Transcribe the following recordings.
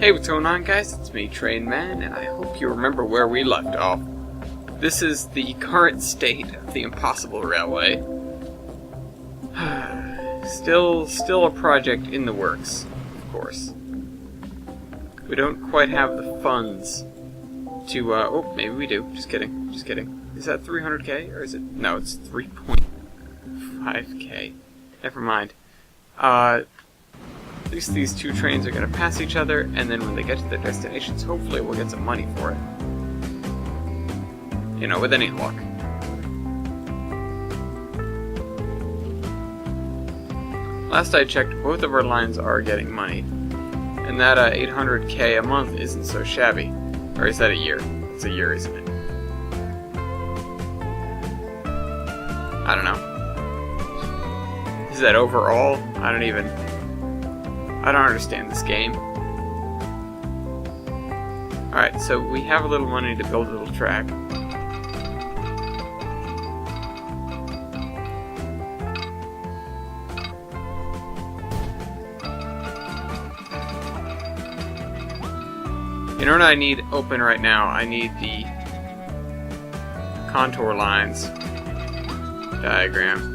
Hey, what's going on, guys? It's me, Trainman, and I hope you remember where we left off. This is the current state of the Impossible Railway. Still a project in the works, of course. We don't quite have the funds to, oh, maybe we do. Just kidding. Is that 300k, or is it? No, it's 3.5k. Never mind. At least these two trains are going to pass each other, and then when they get to their destinations, hopefully we'll get some money for it. You know, with any luck. Last I checked, both of our lines are getting money. And that 800k a month isn't so shabby. Or is that a year? It's a year, isn't it? I don't know. Is that overall? I don't understand this game. Alright, so we have a little money to build a little track. You know what I need open right now? I need the contour lines diagram.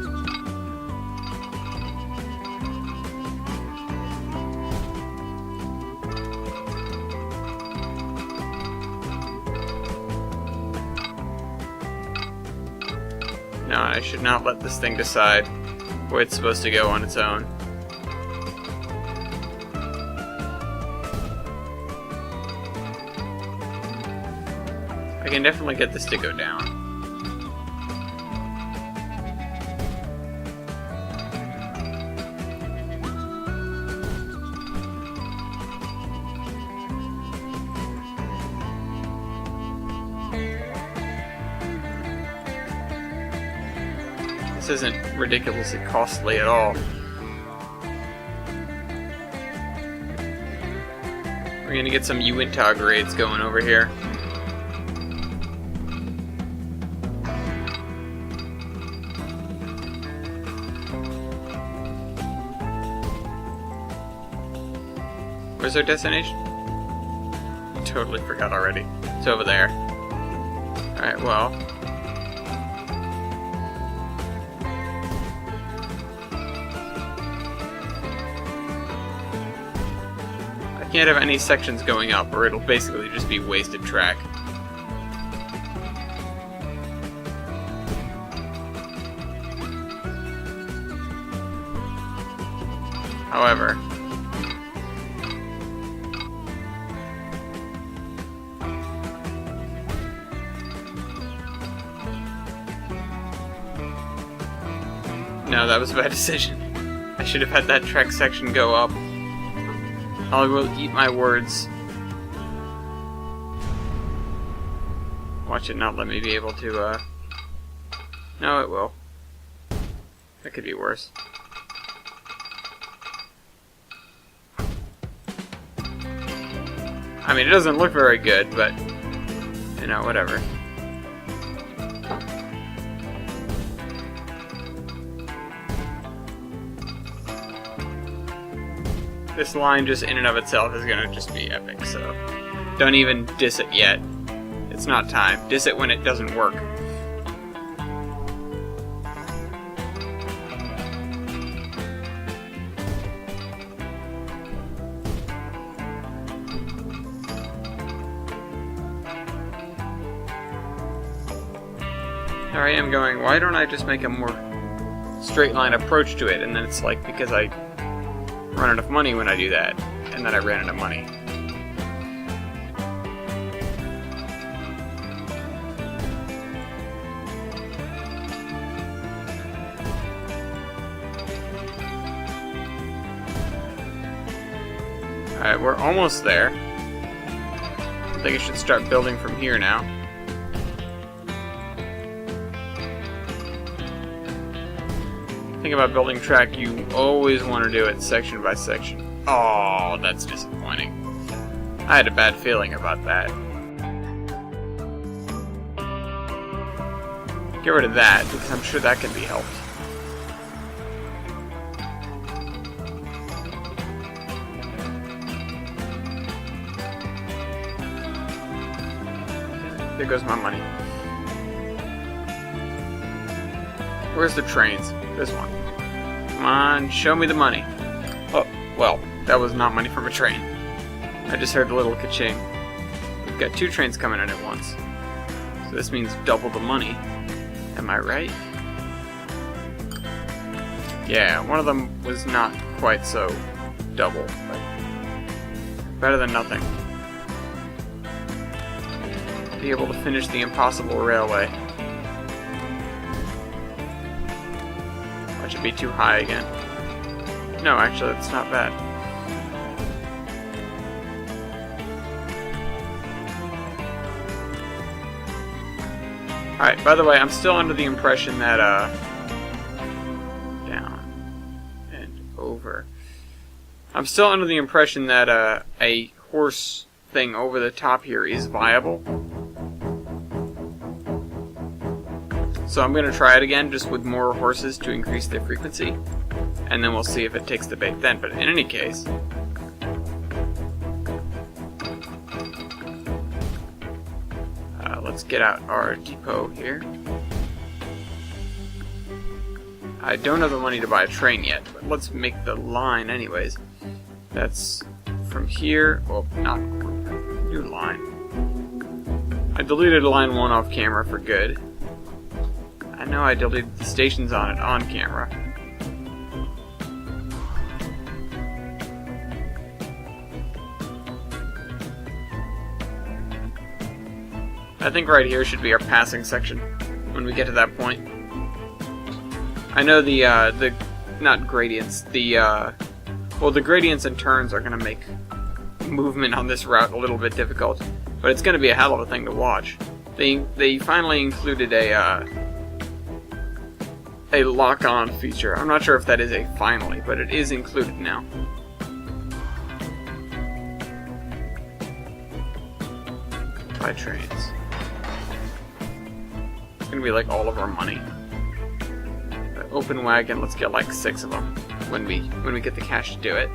No, I should not let this thing decide where it's supposed to go on its own. I can definitely get this to go down. This isn't ridiculously costly at all. We're gonna get some Uinta grades going over here. Where's our destination? Totally forgot already. It's over there. Alright, well. I can't have any sections going up, or it'll basically just be wasted track. However, no, that was a bad decision. I should have had that track section go up. I will eat my words. Watch it not let me be able to, No, it will. That could be worse. I mean, it doesn't look very good, but, you know, whatever. This line just in and of itself is gonna just be epic, so don't even diss it yet. It's not time. Diss it when it doesn't work. There I am going, why don't I just make a more straight line approach to it? And then it's like, because I run enough money when I do that, and then I ran out of money. Alright, we're almost there. I think I should start building from here now. Thing about building track, you always want to do it section by section. Oh, that's disappointing. I had a bad feeling about that. Get rid of that, because I'm sure that can be helped. There goes my money. Where's the trains? This one. Come on, show me the money. Oh, well, that was not money from a train. I just heard a little ka-ching. We've got 2 trains coming in at once. So this means double the money. Am I right? Yeah, one of them was not quite so double, but better than nothing. Be able to finish the impossible railway. That should be too high again. No, actually, that's not bad. Alright, by the way, I'm still under the impression that, down and over. I'm still under the impression that, a horse thing over the top here is viable. So I'm gonna try it again, just with more horses to increase their frequency. And then we'll see if it takes the bait then, but in any case... let's get out our depot here. I don't have the money to buy a train yet, but let's make the line anyways. That's from here, well, not new line. I deleted line 1 off camera for good. I know I deleted the stations on it on camera. I think right here should be our passing section when we get to that point. I know the not gradients, well, the gradients and turns are going to make movement on this route a little bit difficult, but it's going to be a hell of a thing to watch. They finally included a lock-on feature. I'm not sure if that is a finally, but it is included now. By trains. It's gonna be like all of our money. Open wagon, let's get like 6 of them when we get the cash to do it.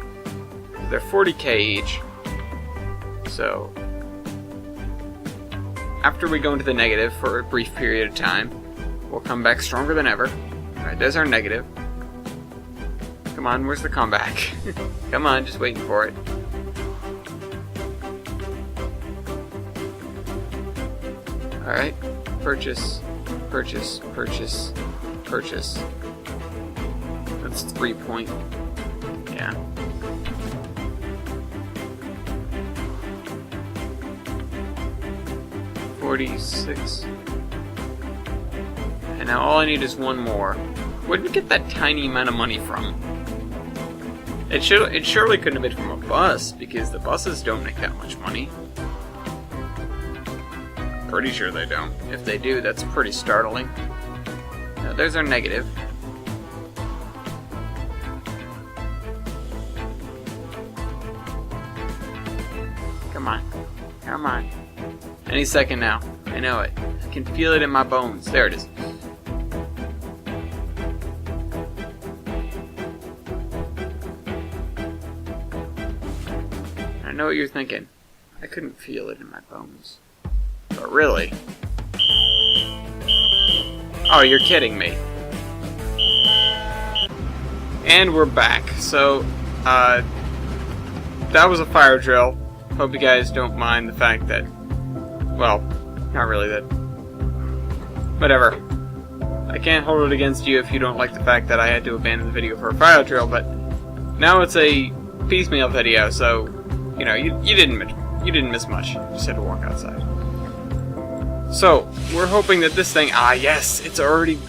They're 40k each. So after we go into the negative for a brief period of time, we'll come back stronger than ever. Alright, there's our negative. Come on, where's the comeback? Come on, just waiting for it. Alright, purchase, purchase, purchase, purchase. That's 3 point. Yeah. $46. And now all I need is 1 more. Where did we get that tiny amount of money from? It surely couldn't have been from a bus, because the buses don't make that much money. Pretty sure they don't. If they do, that's pretty startling. Now, there's our negative. Come on. Come on. Any second now. I know it. I can feel it in my bones. There it is. I know what you're thinking. I couldn't feel it in my bones. But really? Oh, you're kidding me. And we're back. So, that was a fire drill. Hope you guys don't mind the fact that, well, not really that. Whatever. I can't hold it against you if you don't like the fact that I had to abandon the video for a fire drill, but now it's a piecemeal video, so, you know, you didn't miss much. You just had to walk outside. So, we're hoping that this thing... Ah, yes! It's already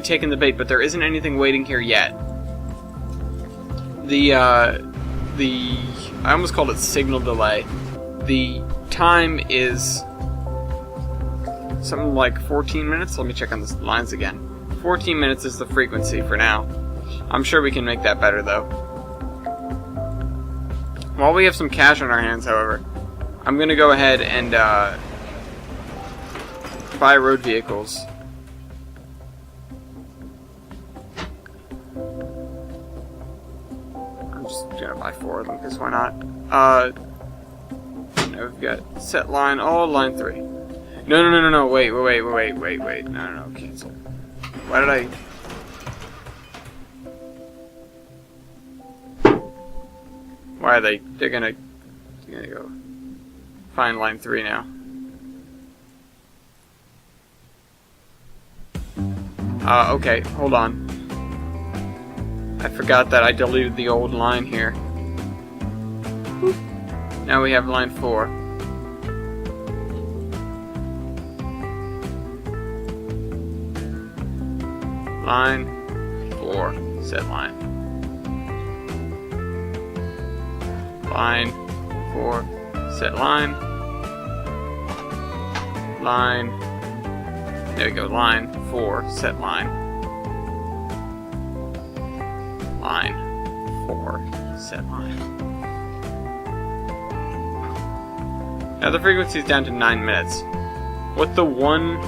taken the bait, but there isn't anything waiting here yet. I almost called it signal delay. The time is... something like 14 minutes? Let me check on the lines again. 14 minutes is the frequency for now. I'm sure we can make that better, though. While we have some cash on our hands, however, I'm going to go ahead and... buy road vehicles. I'm just gonna buy 4 of them, because why not? Now we've got set line, line 3. No, wait. No, cancel. Why did I... Why are they... They're gonna go... Find line 3 now. Okay, hold on. I forgot that I deleted the old line here. Now we have line 4. Line 4, set line. Line 4, set line. Line, there we go, line 4, set line. Line 4, set line. Now the frequency is down to 9 minutes. What the one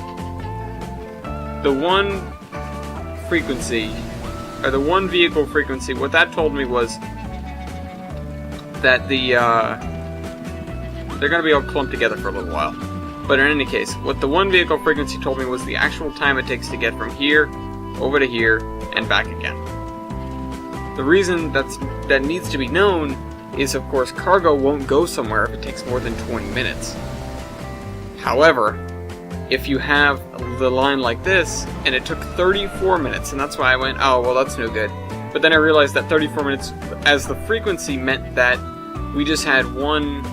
frequency, or the one vehicle frequency, what that told me was that they're gonna be all clumped together for a little while. But in any case, what the one vehicle frequency told me was the actual time it takes to get from here over to here and back again. The reason that needs to be known is, of course, cargo won't go somewhere if it takes more than 20 minutes. However, if you have the line like this, and it took 34 minutes, and that's why I went, oh, well, that's no good. But then I realized that 34 minutes as the frequency meant that we just had one...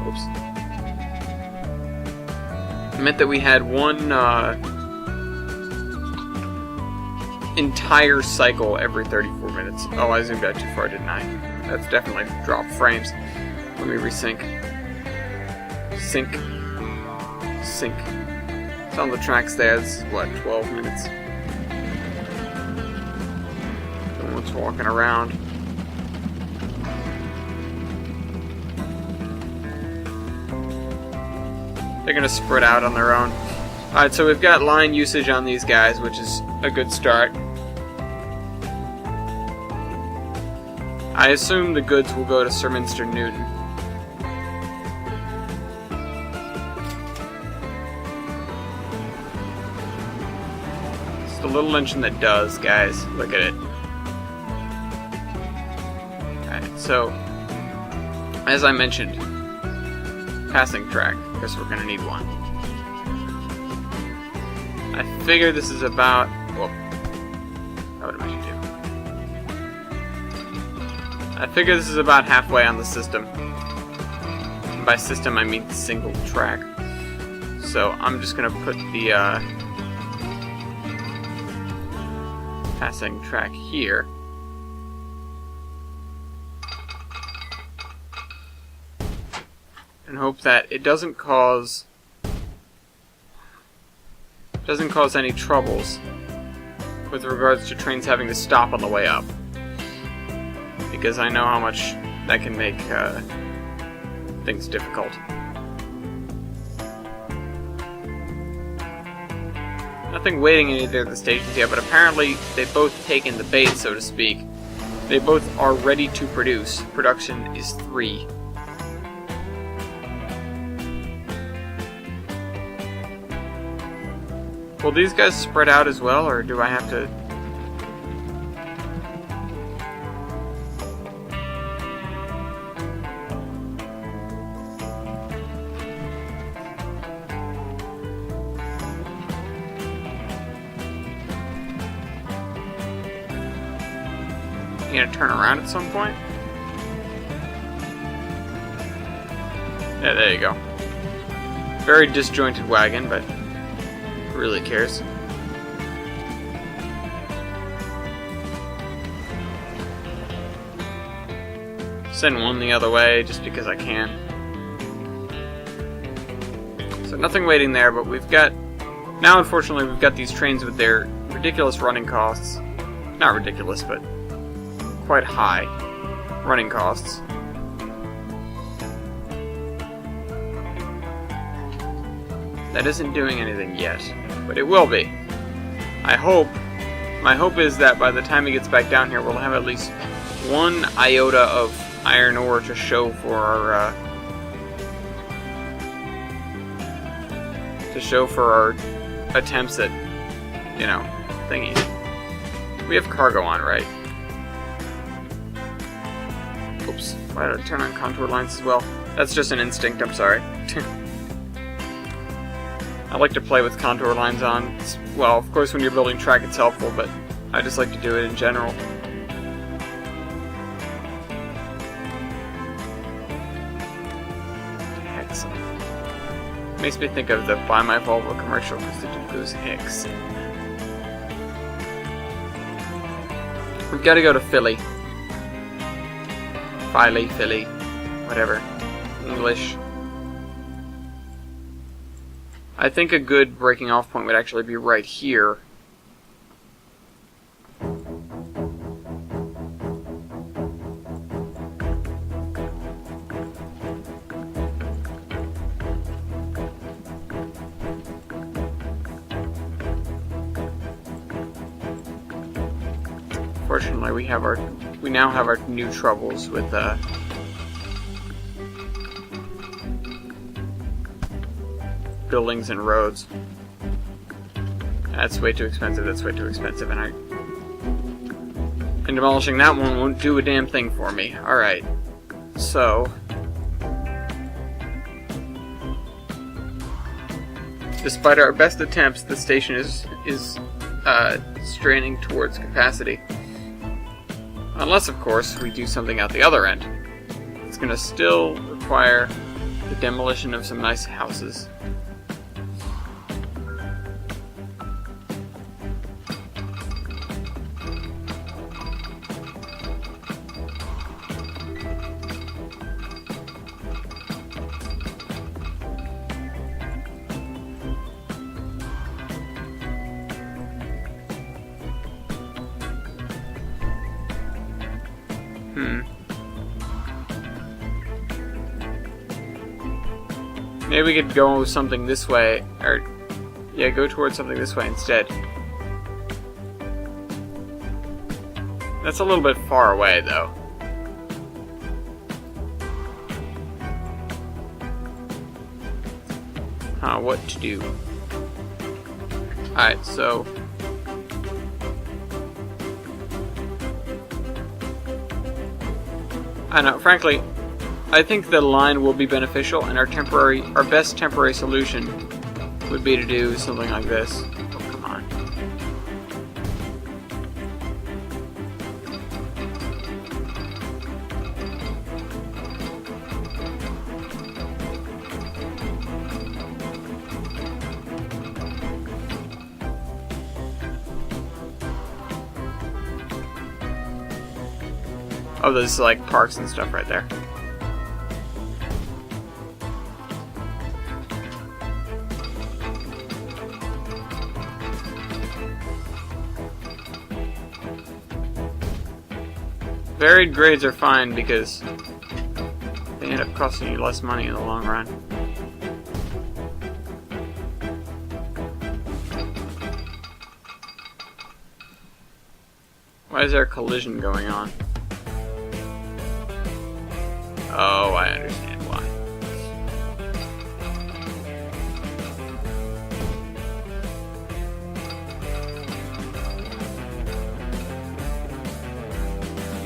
Oops. It meant that we had one entire cycle every 34 minutes. Oh, I zoomed out too far, didn't I? That's definitely dropped frames. Let me resync. Sync. It's on the tracks there. This is what, 12 minutes? Someone's walking around. They're gonna spread out on their own. Alright, so we've got line usage on these guys, which is a good start. I assume the goods will go to Sirminster Newton. It's the little engine that does, guys. Look at it. Alright, so, as I mentioned, passing track. I guess we're gonna need one. I figure this is about... Well, how would I measure to? I figure this is about halfway on the system. And by system, I mean single track. So I'm just gonna put the passing track here. And hope that it doesn't cause any troubles with regards to trains having to stop on the way up, because I know how much that can make things difficult. Nothing waiting in either of the stations yet, but apparently they've both taken the bait, so to speak. They both are ready to produce. Production is 3. Will these guys spread out as well, or do I have to... You gonna turn around at some point? Yeah, there you go. Very disjointed wagon, but... really cares. Send one the other way just because I can. So nothing waiting there, but we've got... Now unfortunately we've got these trains with their ridiculous running costs. Not ridiculous, but quite high running costs. That isn't doing anything yet, but it will be. My hope is that by the time he gets back down here, we'll have at least one iota of iron ore to show for our to show for our attempts at, you know, thingy. We have cargo on, right? Oops. Why did I turn on contour lines as well? That's just an instinct, I'm sorry. I like to play with contour lines on. Well, of course when you're building track it's helpful, but I just like to do it in general. Excellent. Makes me think of the Buy My Volvo commercial because the Duke goes Hicks. We've got to go to Philly. Philly, whatever. English. I think a good breaking off point would actually be right here. Fortunately, we now have our new troubles with buildings and roads. That's way too expensive. That's way too expensive, and demolishing that one won't do a damn thing for me. All right, so despite our best attempts, the station is straining towards capacity. Unless, of course, we do something out the other end. It's going to still require the demolition of some nice houses. Maybe we could go something this way, or yeah, go towards something this way instead. That's a little bit far away, though. What to do? Alright, so I know, frankly, I think the line will be beneficial, and our best temporary solution would be to do something like this. Oh, come on. Oh, there's like parks and stuff right there. Varied grades are fine because they end up costing you less money in the long run. Why is there a collision going on? Oh, I understand why.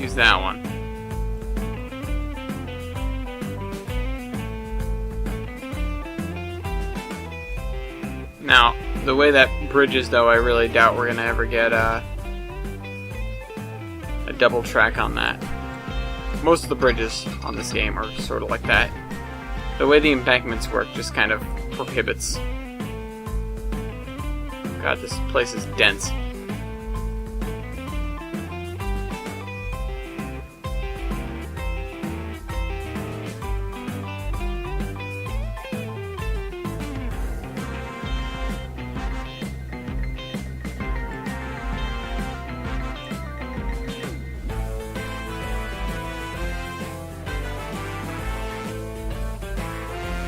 Use that one. Now, the way that bridges, though, I really doubt we're going to ever get a double track on that. Most of the bridges on this game are sort of like that. The way the embankments work just kind of prohibits. God, this place is dense.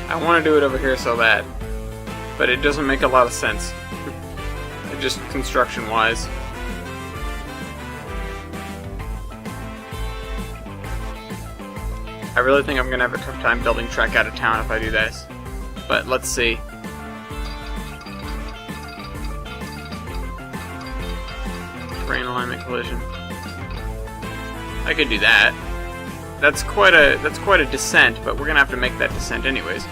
I want to do it over here so bad, but it doesn't make a lot of sense, just construction-wise. I really think I'm going to have a tough time building track out of town if I do this, but let's see. Train alignment collision. I could do that. That's quite a descent, but we're gonna have to make that descent anyways.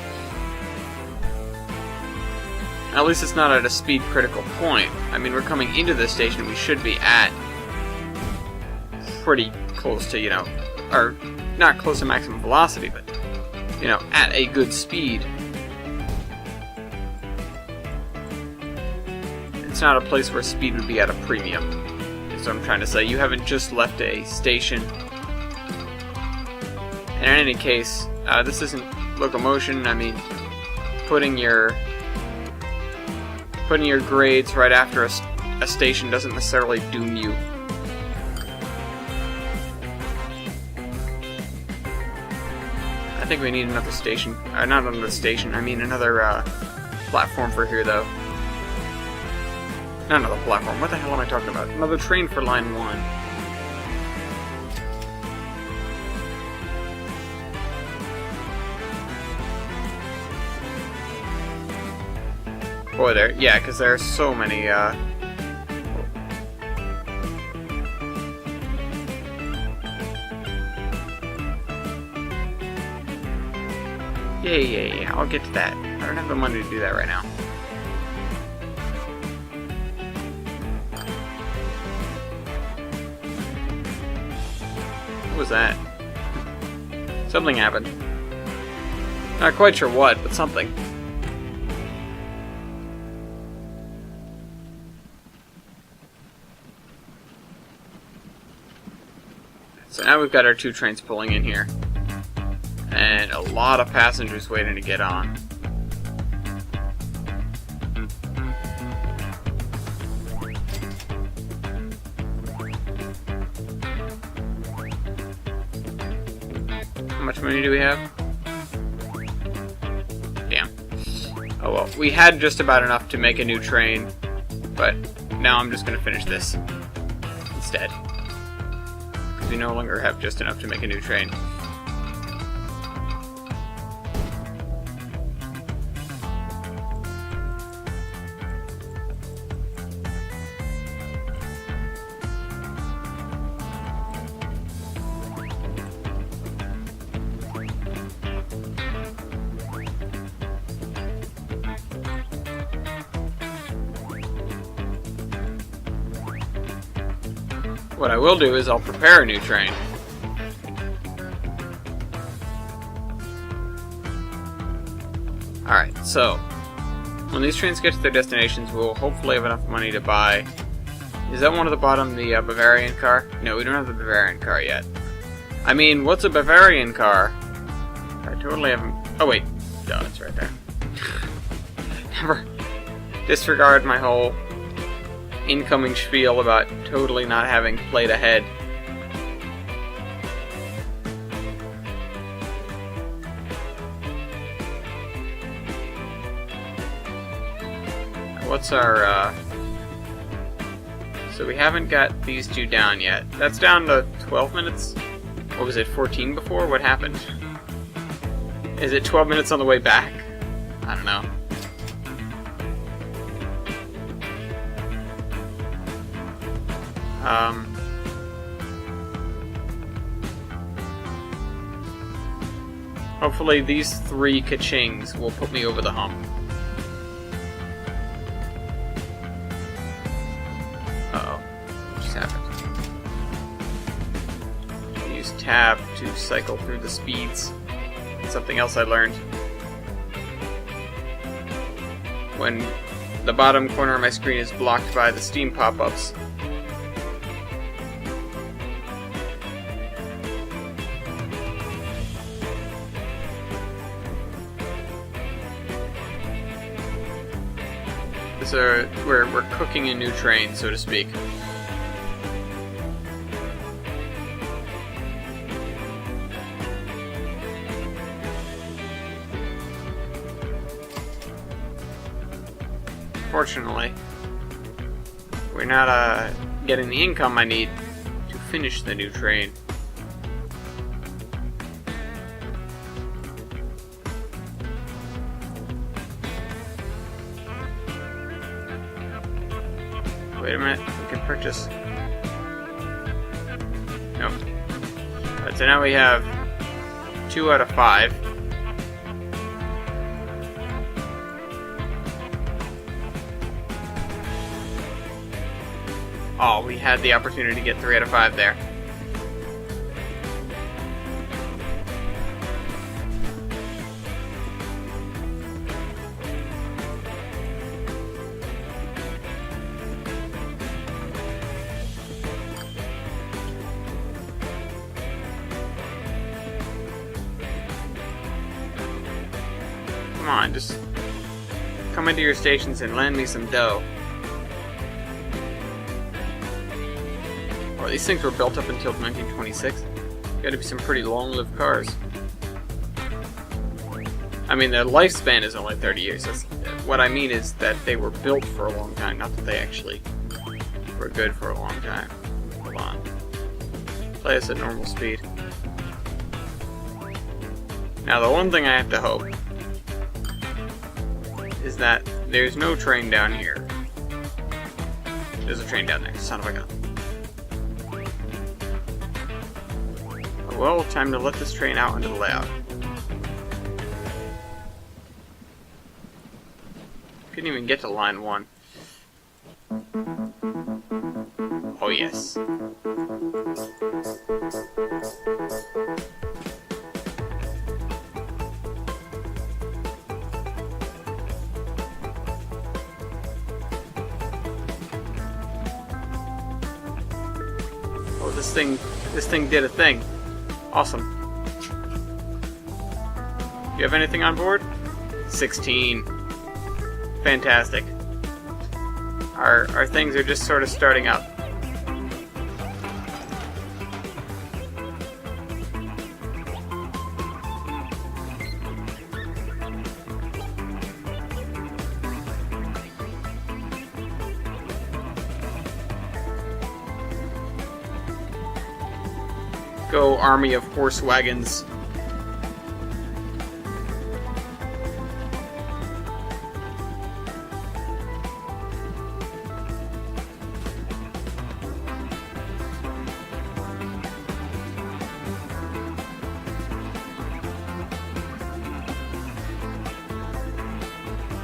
At least it's not at a speed critical point. I mean, we're coming into the station, we should be at pretty close to, you know, or not close to maximum velocity, but, you know, at a good speed. It's not a place where speed would be at a premium. That's what I'm trying to say. You haven't just left a station. And in any case, this isn't locomotion. I mean, putting your grades right after a station doesn't necessarily doom you. I think we need another station. Not another station, I mean another platform for here, though. Not another platform. What the hell am I talking about? Another train for line 1. Boy, there. Yeah, because there are so many. Yeah. I'll get to that. I don't have the money to do that right now. What was that? Something happened. Not quite sure what, but something. So now we've got our 2 trains pulling in here. And a lot of passengers waiting to get on. How much money do we have? Damn. Oh well, we had just about enough to make a new train, but now I'm just going to finish this instead. Because we no longer have just enough to make a new train. What I will do is I'll prepare a new train. Alright, so when these trains get to their destinations, we'll hopefully have enough money to buy... Is that one at the bottom, the Bavarian car? No, we don't have the Bavarian car yet. I mean, what's a Bavarian car? I totally haven't... Oh wait, no, it's right there. Never disregard my whole incoming spiel about totally not having played ahead. What's our, So we haven't got these 2 down yet. That's down to 12 minutes? What was it, 14 before? What happened? Is it 12 minutes on the way back? I don't know. Hopefully these 3 ka-chings will put me over the hump. Uh-oh. What just happened? Use tab to cycle through the speeds. Something else I learned. When the bottom corner of my screen is blocked by the Steam pop-ups, so we're cooking a new train, so to speak. Fortunately, we're not getting the income I need to finish the new train. Wait a minute, we can purchase Nope. Alright, so now we have 2 out of 5. Oh, we had the opportunity to get 3 out of 5 there. Come on, just come into your stations and land me some dough. Oh, these things were built up until 1926. Gotta be some pretty long-lived cars. I mean, their lifespan is only 30 years. What I mean is that they were built for a long time, not that they actually were good for a long time. Hold on. Play us at normal speed. Now, the one thing I have to hope is that there's no train down here. There's a train down there, son of a gun. Well, time to let this train out into the layout. Couldn't even get to line 1. Oh yes. Oh, this thing did a thing. Awesome. You have anything on board? 16. Fantastic. Our things are just sort of starting up. Go, army of horse wagons.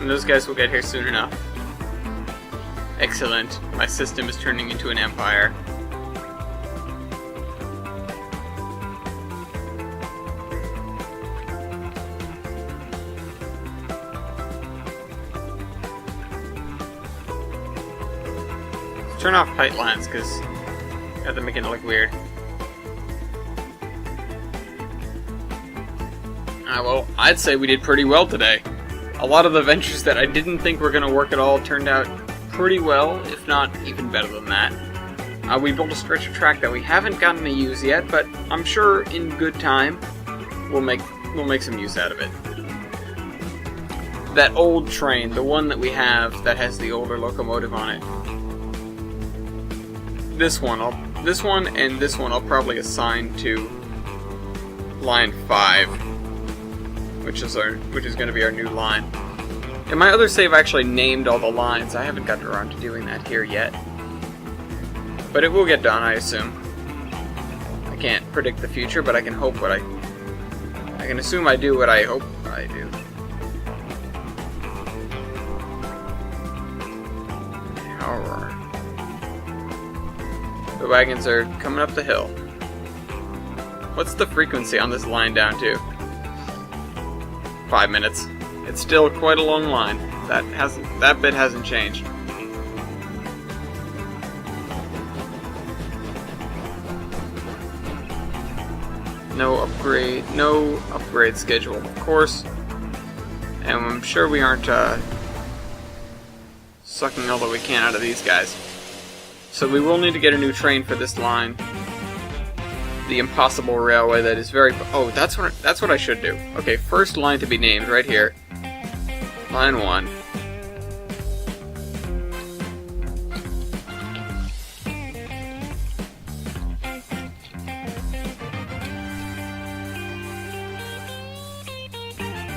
And those guys will get here soon enough. Excellent. My system is turning into an empire. Turn off tight lines, because they're making it look weird. Well, I'd say we did pretty well today. A lot of the ventures that I didn't think were going to work at all turned out pretty well, if not even better than that. We built a stretch of track that we haven't gotten to use yet, but I'm sure in good time we'll make some use out of it. That old train, the one that we have that has the older locomotive on it. This one and this one I'll probably assign to line 5, which is going to be our new line. And my other save actually named all the lines. I haven't gotten around to doing that here yet, but it will get done, I assume. I can't predict the future, but I can hope what I can assume I do what I hope I do. Alright. The wagons are coming up the hill. What's the frequency on this line down to? 5 minutes. It's still quite a long line. That bit hasn't changed. No upgrade schedule, of course. And I'm sure we aren't sucking all that we can out of these guys. So we will need to get a new train for this line. The impossible railway that is very... Oh, that's what I should do. Okay, first line to be named right here. Line 1.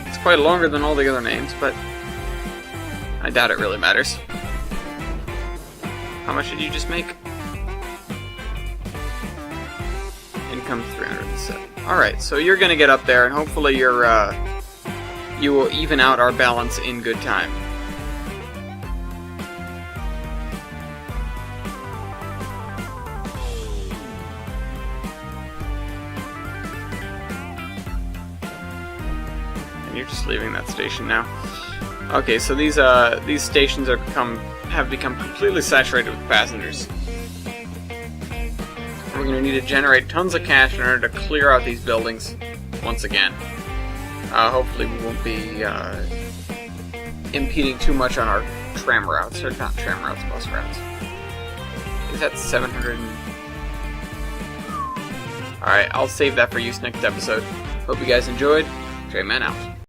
It's quite longer than all the other names, but I doubt it really matters. How much did you just make? becomes 307. Alright, so you're gonna get up there, and hopefully you will even out our balance in good time. And you're just leaving that station now. Okay, so these stations have become completely saturated with passengers. We're going to need to generate tons of cash in order to clear out these buildings once again. Hopefully we won't be impeding too much on our tram routes, or not tram routes, bus routes. Is that 700? Alright, I'll save that for use next episode. Hope you guys enjoyed. Trainman out.